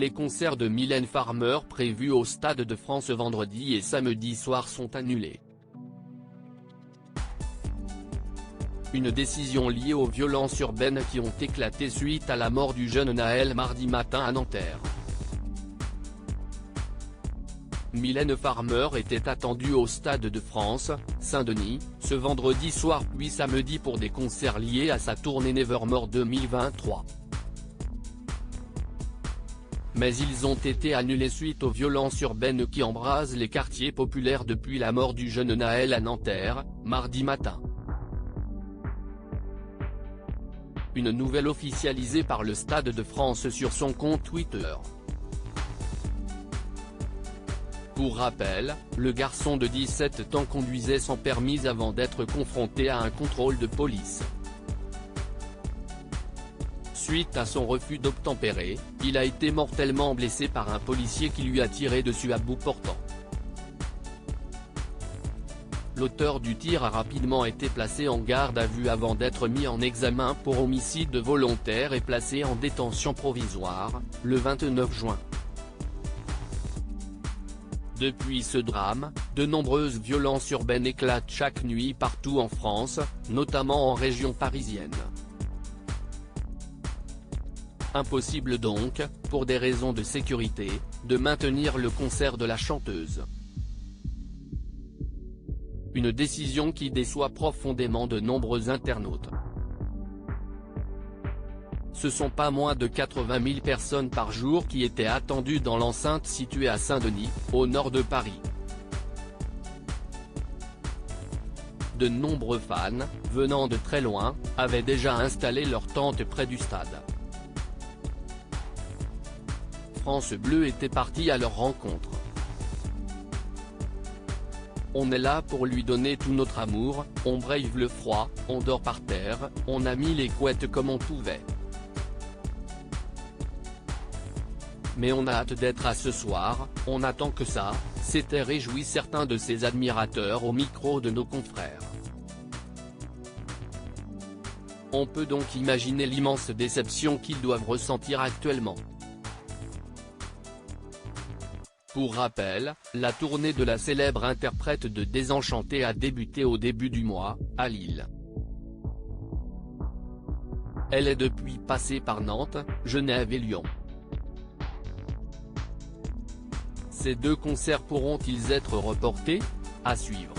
Les concerts de Mylène Farmer prévus au Stade de France vendredi et samedi soir sont annulés. Une décision liée aux violences urbaines qui ont éclaté suite à la mort du jeune Naël mardi matin à Nanterre. Mylène Farmer était attendue au Stade de France, Saint-Denis, ce vendredi soir puis samedi pour des concerts liés à sa tournée Nevermore 2023. Mais ils ont été annulés suite aux violences urbaines qui embrasent les quartiers populaires depuis la mort du jeune Naël à Nanterre, mardi matin. Une nouvelle officialisée par le Stade de France sur son compte Twitter. Pour rappel, le garçon de 17 ans conduisait sans permis avant d'être confronté à un contrôle de police. Suite à son refus d'obtempérer, il a été mortellement blessé par un policier qui lui a tiré dessus à bout portant. L'auteur du tir a rapidement été placé en garde à vue avant d'être mis en examen pour homicide volontaire et placé en détention provisoire, le 29 juin. Depuis ce drame, de nombreuses violences urbaines éclatent chaque nuit partout en France, notamment en région parisienne. Impossible donc, pour des raisons de sécurité, de maintenir le concert de la chanteuse. Une décision qui déçoit profondément de nombreux internautes. Ce sont pas moins de 80 000 personnes par jour qui étaient attendues dans l'enceinte située à Saint-Denis, au nord de Paris. De nombreux fans, venant de très loin, avaient déjà installé leur tente près du stade. France Bleu était parti à leur rencontre. On est là pour lui donner tout notre amour, on brave le froid, on dort par terre, on a mis les couettes comme on pouvait. Mais on a hâte d'être à ce soir, on attend que ça, s'étaient réjouis certains de ses admirateurs au micro de nos confrères. On peut donc imaginer l'immense déception qu'ils doivent ressentir actuellement. Pour rappel, la tournée de la célèbre interprète de Désenchanté a débuté au début du mois, à Lille. Elle est depuis passée par Nantes, Genève et Lyon. Ces deux concerts pourront-ils être reportés? À suivre.